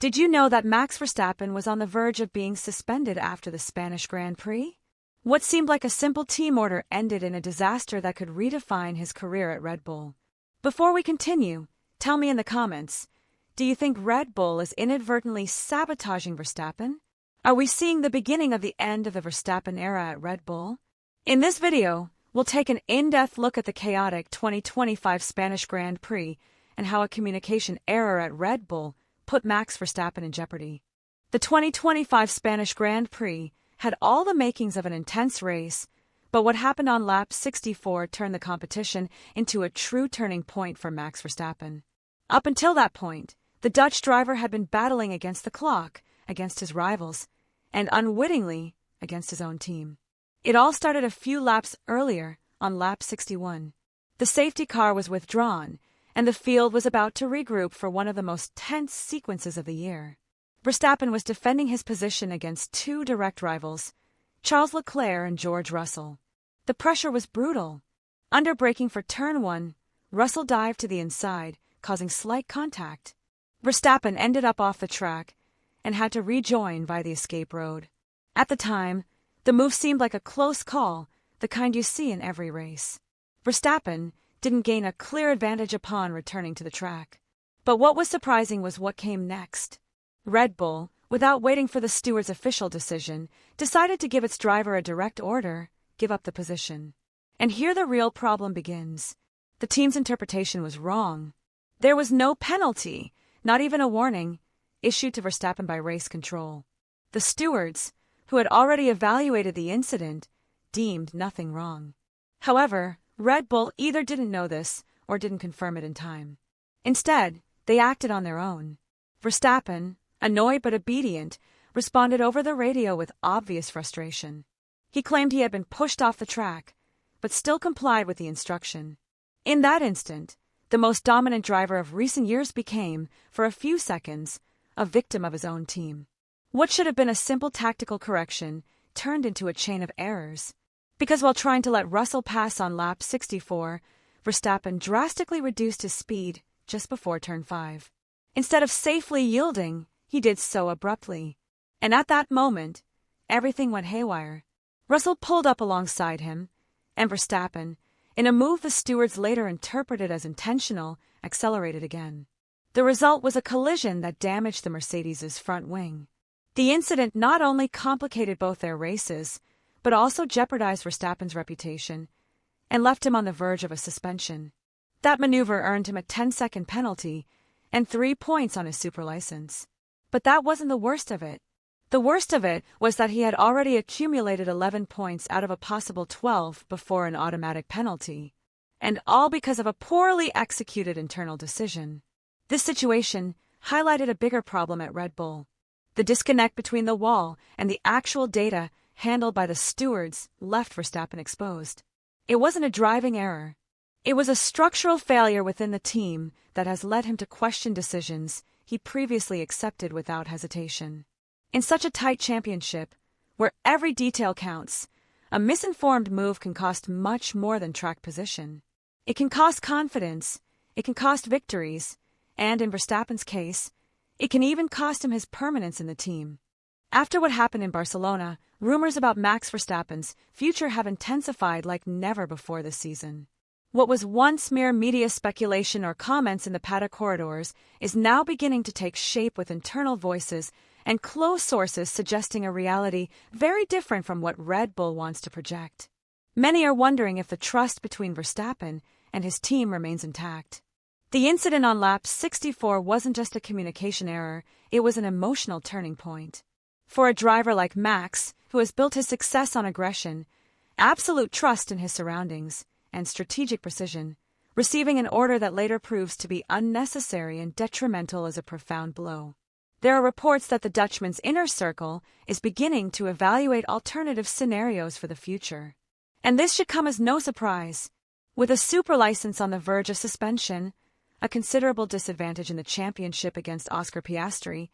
Did you know that Max Verstappen was on the verge of being suspended after the Spanish Grand Prix? What seemed like a simple team order ended in a disaster that could redefine his career at Red Bull. Before we continue, tell me in the comments, do you think Red Bull is inadvertently sabotaging Verstappen? Are we seeing the beginning of the end of the Verstappen era at Red Bull? In this video, we'll take an in-depth look at the chaotic 2025 Spanish Grand Prix and how a communication error at Red Bull put Max Verstappen in jeopardy. The 2025 Spanish Grand Prix had all the makings of an intense race, but what happened on lap 64 turned the competition into a true turning point for Max Verstappen. Up until that point, the Dutch driver had been battling against the clock, against his rivals, and unwittingly against his own team. It all started a few laps earlier, on lap 61. The safety car was withdrawn, and the field was about to regroup for one of the most tense sequences of the year. Verstappen was defending his position against two direct rivals, Charles Leclerc and George Russell. The pressure was brutal. Under braking for turn 1, Russell dived to the inside, causing slight contact. Verstappen ended up off the track and had to rejoin via the escape road. At the time, the move seemed like a close call, the kind you see in every race. Verstappen didn't gain a clear advantage upon returning to the track. But what was surprising was what came next. Red Bull, without waiting for the steward's official decision, decided to give its driver a direct order, give up the position. And here the real problem begins. The team's interpretation was wrong. There was no penalty, not even a warning, issued to Verstappen by race control. The stewards, who had already evaluated the incident, deemed nothing wrong. However, Red Bull either didn't know this or didn't confirm it in time. Instead, they acted on their own. Verstappen, annoyed but obedient, responded over the radio with obvious frustration. He claimed he had been pushed off the track, but still complied with the instruction. In that instant, the most dominant driver of recent years became, for a few seconds, a victim of his own team. What should have been a simple tactical correction turned into a chain of errors. Because while trying to let Russell pass on lap 64, Verstappen drastically reduced his speed just before turn 5. Instead of safely yielding, he did so abruptly. And at that moment, everything went haywire. Russell pulled up alongside him, and Verstappen, in a move the stewards later interpreted as intentional, accelerated again. The result was a collision that damaged the Mercedes' front wing. The incident not only complicated both their races, but also jeopardized Verstappen's reputation and left him on the verge of a suspension. That maneuver earned him a 10-second penalty and 3 points on his super license. But that wasn't the worst of it. The worst of it was that he had already accumulated 11 points out of a possible 12 before an automatic penalty, and all because of a poorly executed internal decision. This situation highlighted a bigger problem at Red Bull. The disconnect between the wall and the actual data handled by the stewards left Verstappen exposed. It wasn't a driving error. It was a structural failure within the team that has led him to question decisions he previously accepted without hesitation. In such a tight championship, where every detail counts, a misinformed move can cost much more than track position. It can cost confidence, it can cost victories, and in Verstappen's case, it can even cost him his permanence in the team. After what happened in Barcelona, rumors about Max Verstappen's future have intensified like never before this season. What was once mere media speculation or comments in the paddock corridors is now beginning to take shape with internal voices and close sources suggesting a reality very different from what Red Bull wants to project. Many are wondering if the trust between Verstappen and his team remains intact. The incident on lap 64 wasn't just a communication error, it was an emotional turning point. For a driver like Max, who has built his success on aggression, absolute trust in his surroundings, and strategic precision, receiving an order that later proves to be unnecessary and detrimental is a profound blow. There are reports that the Dutchman's inner circle is beginning to evaluate alternative scenarios for the future. And this should come as no surprise. With a super license on the verge of suspension, a considerable disadvantage in the championship against Oscar Piastri,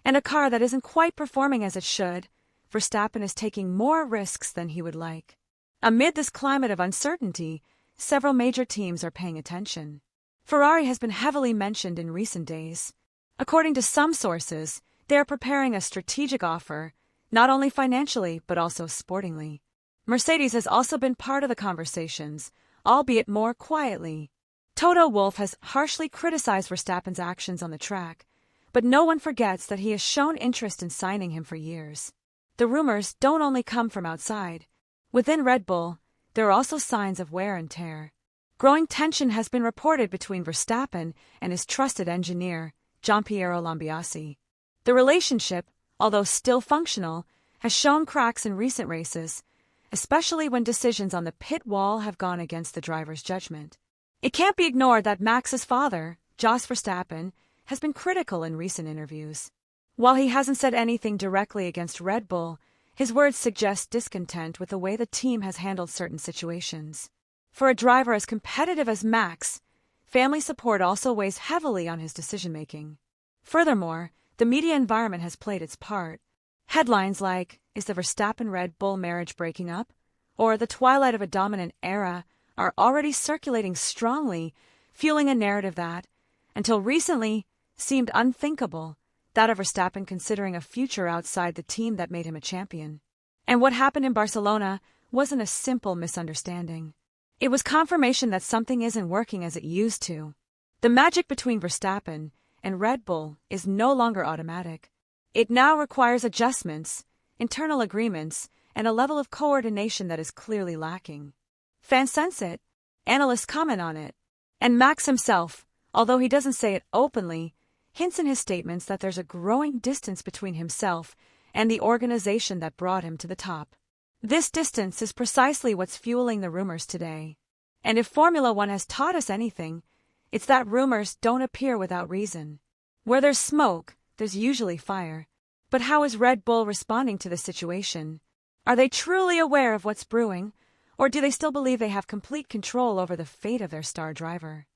and a car that isn't quite performing as it should, Verstappen is taking more risks than he would like. Amid this climate of uncertainty, several major teams are paying attention. Ferrari has been heavily mentioned in recent days. According to some sources, they are preparing a strategic offer, not only financially but also sportingly. Mercedes has also been part of the conversations, albeit more quietly. Toto Wolff has harshly criticized Verstappen's actions on the track, but no one forgets that he has shown interest in signing him for years. The rumors don't only come from outside. Within Red Bull, there are also signs of wear and tear. Growing tension has been reported between Verstappen and his trusted engineer, Gianpiero Lambiase. The relationship, although still functional, has shown cracks in recent races, especially when decisions on the pit wall have gone against the driver's judgment. It can't be ignored that Max's father, Jos Verstappen, has been critical in recent interviews. While he hasn't said anything directly against Red Bull, his words suggest discontent with the way the team has handled certain situations. For a driver as competitive as Max, family support also weighs heavily on his decision-making. Furthermore, the media environment has played its part. Headlines like, "Is the Verstappen-Red Bull marriage breaking up?" or "The twilight of a dominant era" are already circulating strongly, fueling a narrative that, until recently, seemed unthinkable, that of Verstappen considering a future outside the team that made him a champion. And what happened in Barcelona wasn't a simple misunderstanding. It was confirmation that something isn't working as it used to. The magic between Verstappen and Red Bull is no longer automatic. It now requires adjustments, internal agreements, and a level of coordination that is clearly lacking. Fans sense it, analysts comment on it, and Max himself, although he doesn't say it openly, hints in his statements that there's a growing distance between himself and the organization that brought him to the top. This distance is precisely what's fueling the rumors today. And if Formula One has taught us anything, it's that rumors don't appear without reason. Where there's smoke, there's usually fire. But how is Red Bull responding to the situation? Are they truly aware of what's brewing, or do they still believe they have complete control over the fate of their star driver?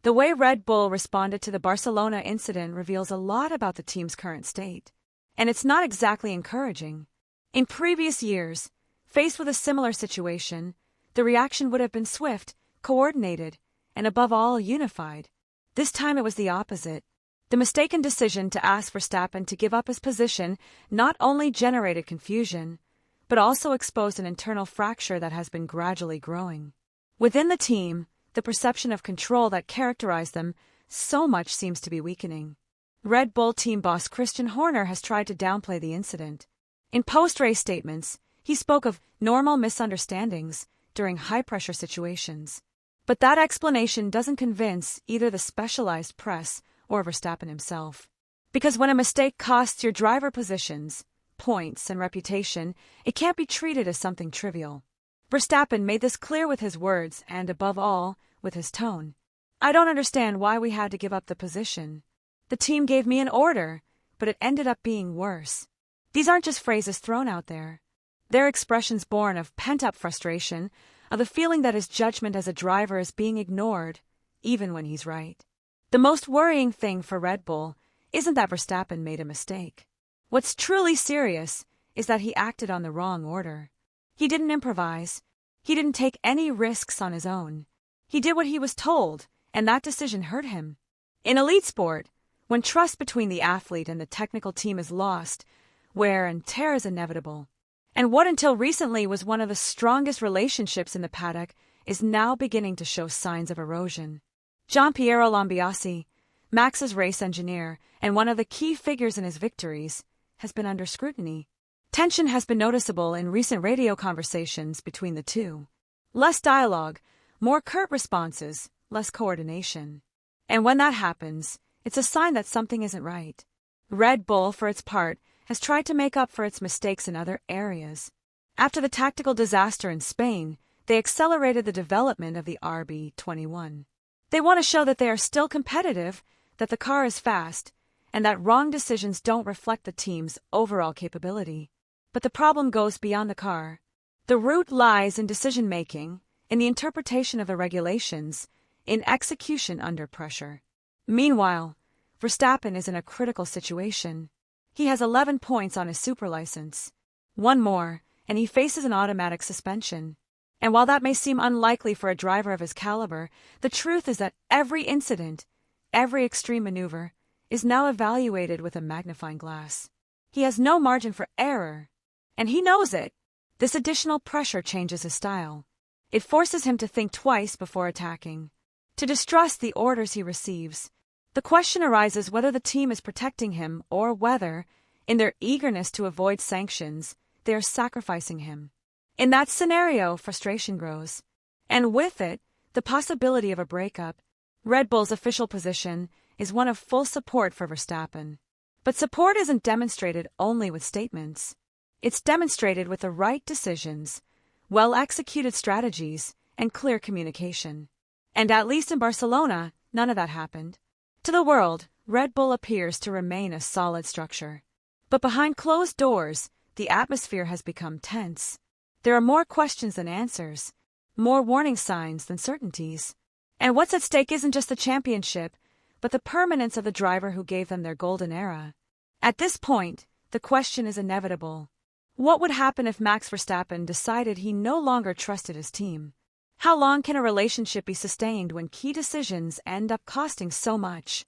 The way Red Bull responded to the Barcelona incident reveals a lot about the team's current state. And it's not exactly encouraging. In previous years, faced with a similar situation, the reaction would have been swift, coordinated, and above all, unified. This time it was the opposite. The mistaken decision to ask Verstappen to give up his position not only generated confusion, but also exposed an internal fracture that has been gradually growing. Within the team, the perception of control that characterized them so much seems to be weakening. Red Bull team boss Christian Horner has tried to downplay the incident. In post-race statements, he spoke of normal misunderstandings during high-pressure situations. But that explanation doesn't convince either the specialized press or Verstappen himself. Because when a mistake costs your driver positions, points, and reputation, it can't be treated as something trivial. Verstappen made this clear with his words and, above all, with his tone. "I don't understand why we had to give up the position. The team gave me an order, but it ended up being worse." These aren't just phrases thrown out there. They're expressions born of pent-up frustration, of the feeling that his judgment as a driver is being ignored, even when he's right. The most worrying thing for Red Bull isn't that Verstappen made a mistake. What's truly serious is that he acted on the wrong order. He didn't improvise. He didn't take any risks on his own. He did what he was told, and that decision hurt him. In elite sport, when trust between the athlete and the technical team is lost, wear and tear is inevitable. And what until recently was one of the strongest relationships in the paddock is now beginning to show signs of erosion. Gianpiero Lambiase, Max's race engineer and one of the key figures in his victories, has been under scrutiny. Tension has been noticeable in recent radio conversations between the two. Less dialogue, more curt responses, less coordination. And when that happens, it's a sign that something isn't right. Red Bull, for its part, has tried to make up for its mistakes in other areas. After the tactical disaster in Spain, they accelerated the development of the RB21. They want to show that they are still competitive, that the car is fast, and that wrong decisions don't reflect the team's overall capability. But the problem goes beyond the car. The root lies in decision-making, in the interpretation of the regulations, in execution under pressure. Meanwhile, Verstappen is in a critical situation. He has 11 points on his super license. One more, and he faces an automatic suspension. And while that may seem unlikely for a driver of his caliber, the truth is that every incident, every extreme maneuver, is now evaluated with a magnifying glass. He has no margin for error, and he knows it. This additional pressure changes his style. It forces him to think twice before attacking, to distrust the orders he receives. The question arises whether the team is protecting him or whether, in their eagerness to avoid sanctions, they are sacrificing him. In that scenario, frustration grows, and with it, the possibility of a breakup. Red Bull's official position is one of full support for Verstappen. But support isn't demonstrated only with statements. It's demonstrated with the right decisions, well-executed strategies, and clear communication. And at least in Barcelona, none of that happened. To the world, Red Bull appears to remain a solid structure. But behind closed doors, the atmosphere has become tense. There are more questions than answers, more warning signs than certainties. And what's at stake isn't just the championship, but the permanence of the driver who gave them their golden era. At this point, the question is inevitable. What would happen if Max Verstappen decided he no longer trusted his team? How long can a relationship be sustained when key decisions end up costing so much?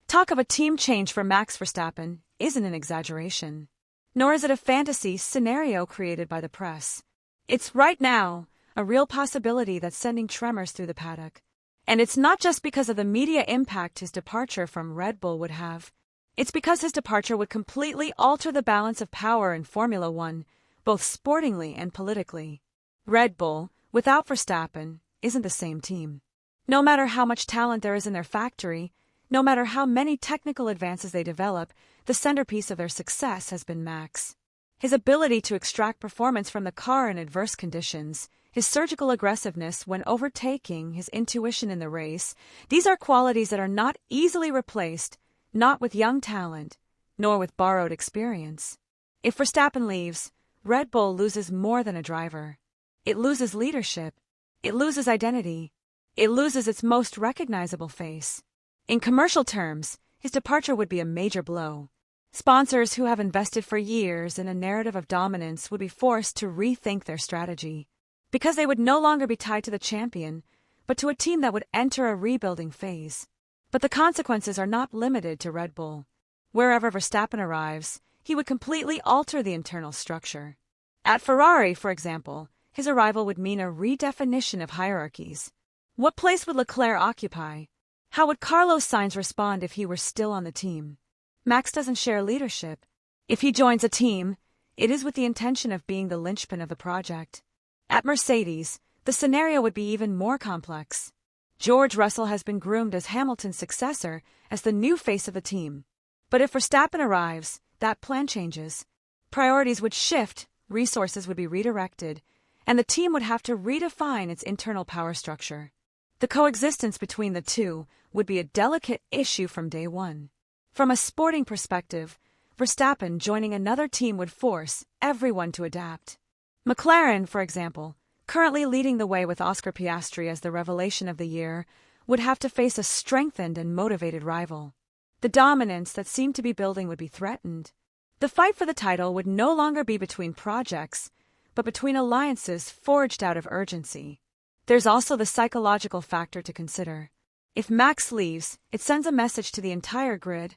Talk of a team change for Max Verstappen isn't an exaggeration, nor is it a fantasy scenario created by the press. It's right now a real possibility that's sending tremors through the paddock. And it's not just because of the media impact his departure from Red Bull would have. It's because his departure would completely alter the balance of power in Formula One, both sportingly and politically. Red Bull, without Verstappen, isn't the same team. No matter how much talent there is in their factory, no matter how many technical advances they develop, the centerpiece of their success has been Max. His ability to extract performance from the car in adverse conditions, his surgical aggressiveness when overtaking, his intuition in the race, these are qualities that are not easily replaced, not with young talent, nor with borrowed experience. If Verstappen leaves, Red Bull loses more than a driver. It loses leadership. It loses identity. It loses its most recognizable face. In commercial terms, his departure would be a major blow. Sponsors who have invested for years in a narrative of dominance would be forced to rethink their strategy, because they would no longer be tied to the champion, but to a team that would enter a rebuilding phase. But the consequences are not limited to Red Bull. Wherever Verstappen arrives, he would completely alter the internal structure. At Ferrari, for example, his arrival would mean a redefinition of hierarchies. What place would Leclerc occupy? How would Carlos Sainz respond if he were still on the team? Max doesn't share leadership. If he joins a team, it is with the intention of being the linchpin of the project. At Mercedes, the scenario would be even more complex. George Russell has been groomed as Hamilton's successor, as the new face of the team. But if Verstappen arrives, that plan changes. Priorities would shift, resources would be redirected, and the team would have to redefine its internal power structure. The coexistence between the two would be a delicate issue from day one. From a sporting perspective, Verstappen joining another team would force everyone to adapt. McLaren, for example, currently leading the way with Oscar Piastri as the revelation of the year, would have to face a strengthened and motivated rival. The dominance that seemed to be building would be threatened. The fight for the title would no longer be between projects, but between alliances forged out of urgency. There's also the psychological factor to consider. If Max leaves, it sends a message to the entire grid.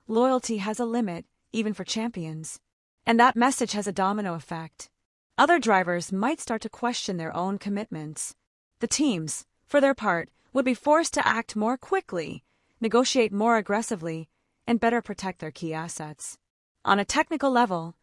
Loyalty has a limit, even for champions. And that message has a domino effect. Other drivers might start to question their own commitments. The teams, for their part, would be forced to act more quickly, negotiate more aggressively, and better protect their key assets. On a technical level,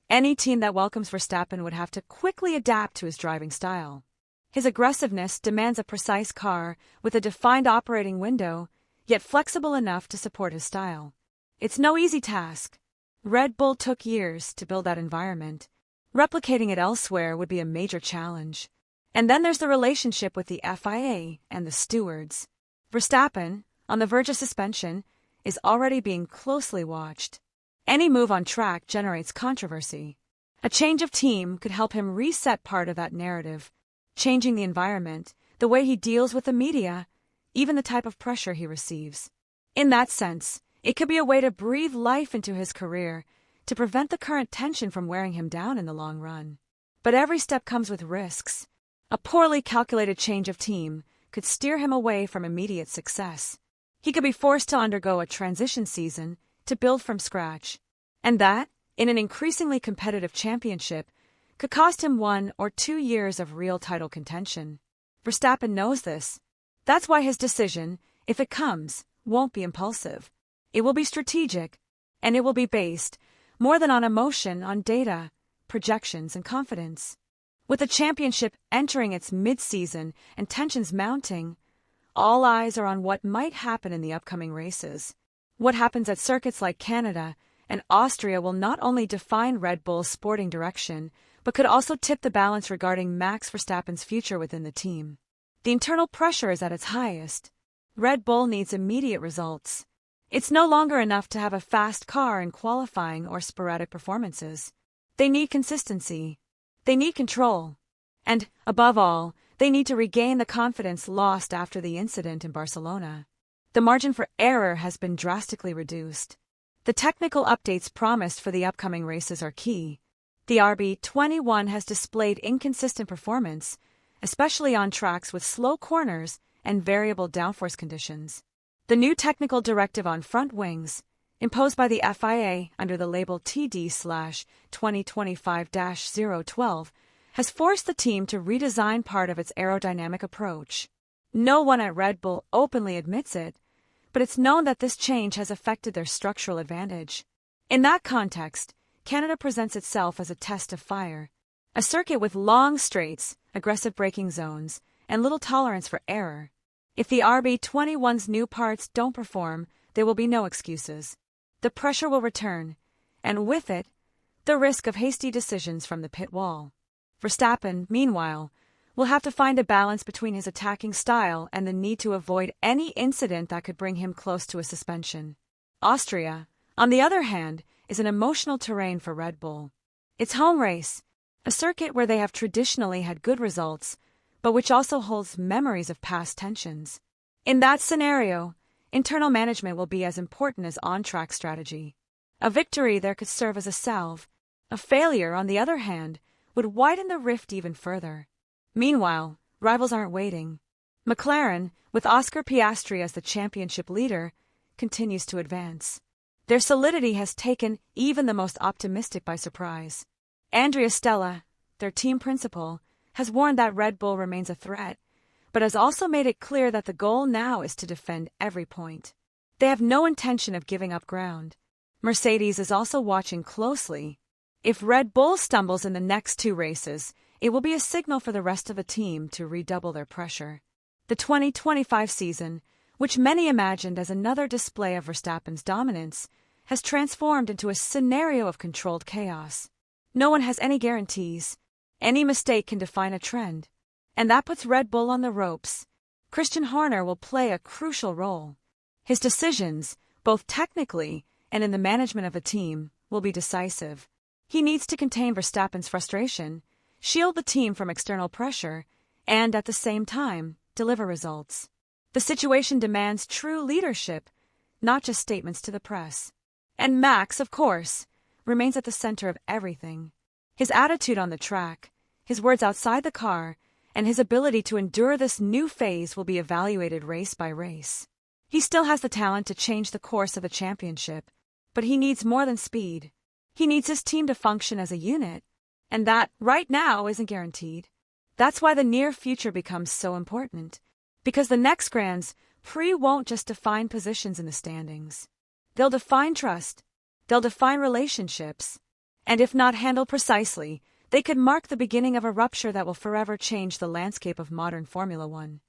any team that welcomes Verstappen would have to quickly adapt to his driving style. His aggressiveness demands a precise car with a defined operating window, yet flexible enough to support his style. It's no easy task. Red Bull took years to build that environment. Replicating it elsewhere would be a major challenge. And then there's the relationship with the FIA and the stewards. Verstappen, on the verge of suspension, is already being closely watched. Any move on track generates controversy. A change of team could help him reset part of that narrative, changing the environment, the way he deals with the media, even the type of pressure he receives. In that sense, it could be a way to breathe life into his career, to prevent the current tension from wearing him down in the long run. But every step comes with risks. A poorly calculated change of team could steer him away from immediate success. He could be forced to undergo a transition season to build from scratch. And that, in an increasingly competitive championship, could cost him 1 or 2 years of real title contention. Verstappen knows this. That's why his decision, if it comes, won't be impulsive. It will be strategic, and it will be based, more than on emotion, on data, projections, and confidence. With the championship entering its mid-season and tensions mounting, all eyes are on what might happen in the upcoming races. What happens at circuits like Canada and Austria will not only define Red Bull's sporting direction, but could also tip the balance regarding Max Verstappen's future within the team. The internal pressure is at its highest. Red Bull needs immediate results. It's no longer enough to have a fast car in qualifying or sporadic performances. They need consistency. They need control. And, above all, they need to regain the confidence lost after the incident in Barcelona. The margin for error has been drastically reduced. The technical updates promised for the upcoming races are key. The RB21 has displayed inconsistent performance, especially on tracks with slow corners and variable downforce conditions. The new technical directive on front wings, imposed by the FIA under the label TD/2025-012, has forced the team to redesign part of its aerodynamic approach. No one at Red Bull openly admits it, but it's known that this change has affected their structural advantage. In that context, Canada presents itself as a test of fire. A circuit with long straights, aggressive braking zones, and little tolerance for error. If the RB21's new parts don't perform, there will be no excuses. The pressure will return, and with it, the risk of hasty decisions from the pit wall. Verstappen, meanwhile, will have to find a balance between his attacking style and the need to avoid any incident that could bring him close to a suspension. Austria, on the other hand, is an emotional terrain for Red Bull. It's home race, a circuit where they have traditionally had good results, but which also holds memories of past tensions. In that scenario, internal management will be as important as on-track strategy. A victory there could serve as a salve. A failure, on the other hand, would widen the rift even further. Meanwhile, rivals aren't waiting. McLaren, with Oscar Piastri as the championship leader, continues to advance. Their solidity has taken even the most optimistic by surprise. Andrea Stella, their team principal, has warned that Red Bull remains a threat, but has also made it clear that the goal now is to defend every point. They have no intention of giving up ground. Mercedes is also watching closely. If Red Bull stumbles in the next 2 races, it will be a signal for the rest of the team to redouble their pressure. The 2025 season, which many imagined as another display of Verstappen's dominance, has transformed into a scenario of controlled chaos. No one has any guarantees. Any mistake can define a trend. And that puts Red Bull on the ropes. Christian Horner will play a crucial role. His decisions, both technically and in the management of a team, will be decisive. He needs to contain Verstappen's frustration, shield the team from external pressure, and at the same time, deliver results. The situation demands true leadership, not just statements to the press. And Max, of course, remains at the center of everything. His attitude on the track, his words outside the car, and his ability to endure this new phase will be evaluated race by race. He still has the talent to change the course of a championship, but he needs more than speed. He needs his team to function as a unit, and that, right now, isn't guaranteed. That's why the near future becomes so important, because the next Grand Prix won't just define positions in the standings. They'll define trust, they'll define relationships, and if not handled precisely, they could mark the beginning of a rupture that will forever change the landscape of modern Formula One.